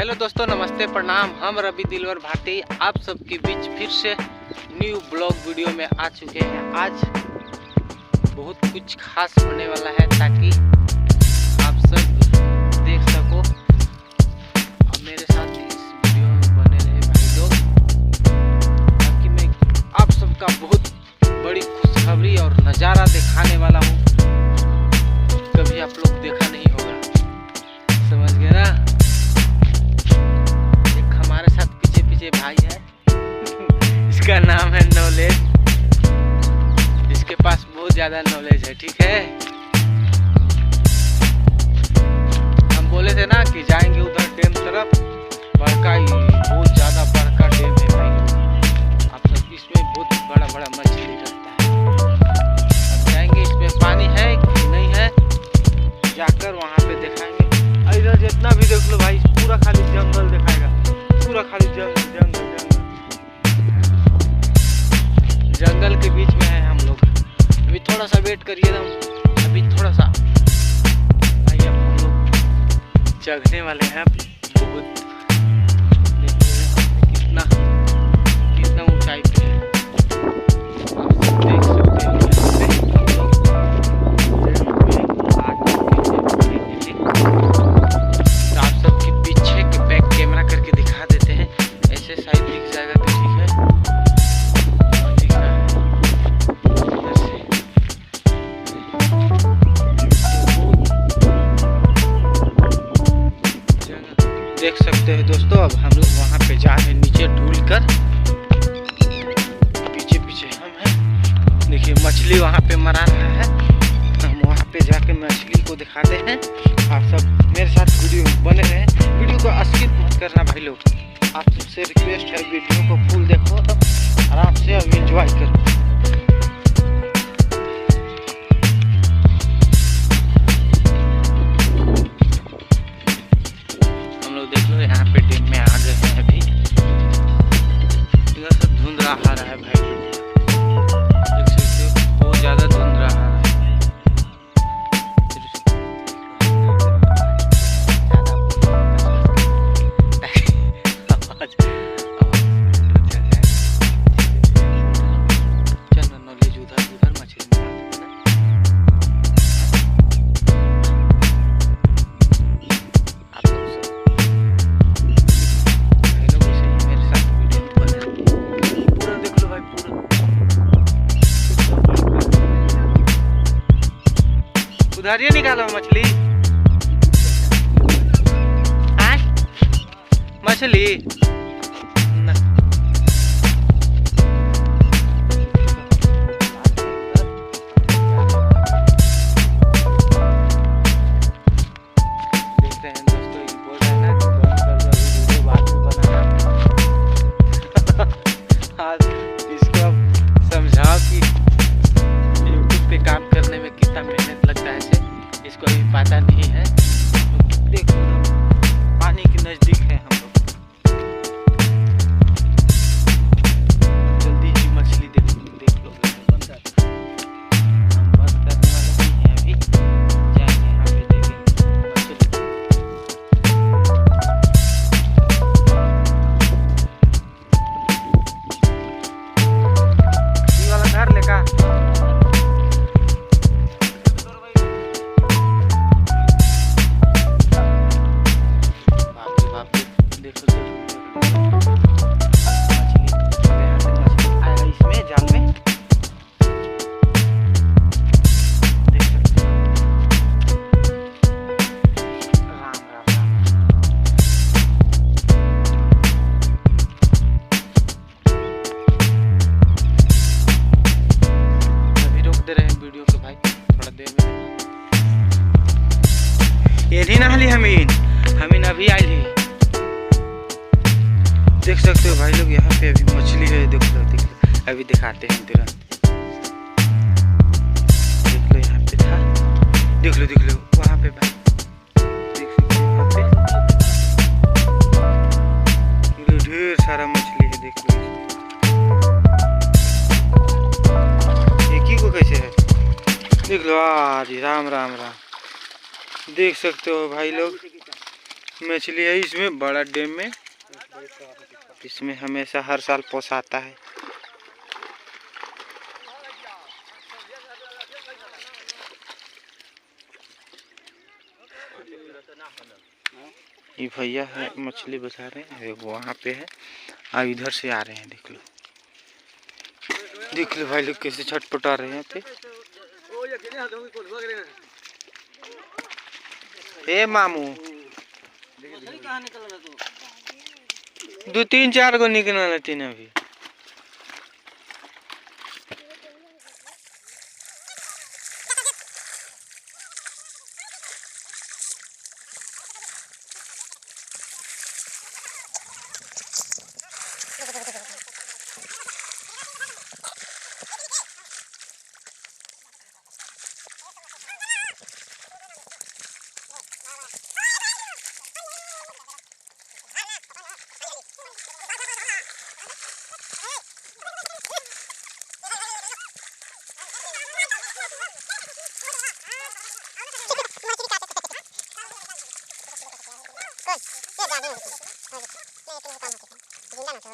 Hello दोस्तों, नमस्ते, प्रणाम। हम रवि दिलवर भाटी आप सबके बीच फिर से न्यू ब्लॉग वीडियो में आ चुके हैं। आज बहुत कुछ खास होने वाला है ताकि आप सब देख सको और मेरे साथ इस वीडियो में बने रहे भाई लोग, ताकि मैं आप सबका बहुत बड़ी खुशखबरी और नज़ारा दिखाने वाला हूँ। कभी आप लोग देखा नहीं होगा, समझ गए ना। भाई है इसका नाम है नॉलेज, इसके पास बहुत ज्यादा नॉलेज है। ठीक है, हम बोले थे ना कि जाएंगे उधर डैम तरफ, बड़का ही बहुत ज्यादा बड़का डैम है भाई। आप सब इसमें बहुत बड़ा बड़ा मछली रहता है। अब जाएंगे, इसमें पानी है कि नहीं है, जाकर वहाँ पे दिखाएंगे। इधर जितना भी देख लो भाई, पूरा खाली जंगल दिखाएगा, पूरा खाली जंगल जंगल जंगल जंगल के बीच में है हम लोग। अभी थोड़ा सा वेट करिए, अभी थोड़ा सा भाई, अब हम लोग चढ़ने वाले हैं। बहुत कितना कितना ऊंचाई पे है, आप सब देख सकते हैं। देख सकते हैं दोस्तों, अब हम लोग वहाँ पे जा रहे हैं, नीचे ढूल कर पीछे पीछे हम हैं। देखिए मछली वहाँ पे मरा रहा है, हम वहाँ पे जाके मछली को दिखाते हैं। आप सब मेरे साथ वीडियो बने रहें, वीडियो को स्किप मत करना भाई लोग। आप सबसे रिक्वेस्ट है, वीडियो को फुल देखो, तो आराम से अब एंजॉय करो। देख लो यहाँ पे डैम में आ गए हैं। अभी इधर से धुंध रहा है भाई, देख सकते हो, बहुत ज्यादा धुंध रहा है। चल नॉलेज उधर उधर मछली उधर ही निकालो मछली, मछली देख रहे हैं दोस्तों, ये बोल रहे हैं ना कि बंद कर दो वीडियो, बाद में बनाना। आज इसको समझाओ कि यूट्यूब पे काम करने में कितना मेहनत लगता है, इसको भी पता नहीं है। देखो पानी के नजदीक है हम लोग, जल्दी ही मछली देख लो। हम बंद करने वाले नहीं हैं, अभी जाएंगे यहाँ पे देखेंगे मछली। ये वाला घर लेका वीडियो को भाई, थोड़ा देर में ये नहीं ना हाली हमीन अभी आई ही। देख सकते हो भाई लोग, यहाँ पे अभी मछली है, देख लो अभी दिखाते हैं तुरंत। देख लो यहाँ पे था, देख लो वहाँ पे भाई, देख सकते हो वहाँ पे ढेर सारा मछली है। देख लो एक ही को कैसे है, देख लो। आज राम राम राम, देख सकते हो भाई लोग, मछली है इसमें बड़ा डैम में। इसमें हमेशा हर साल पोसाता है। ये भैया है मछली बचा रहे हैं, वो वहाँ पे है। अब इधर से आ रहे हैं, देख लो भाई लोग कैसे छटपटा रहे हैं पे। ए मामू 2-3-4 गो निकलना लेती ना अभी। नहीं,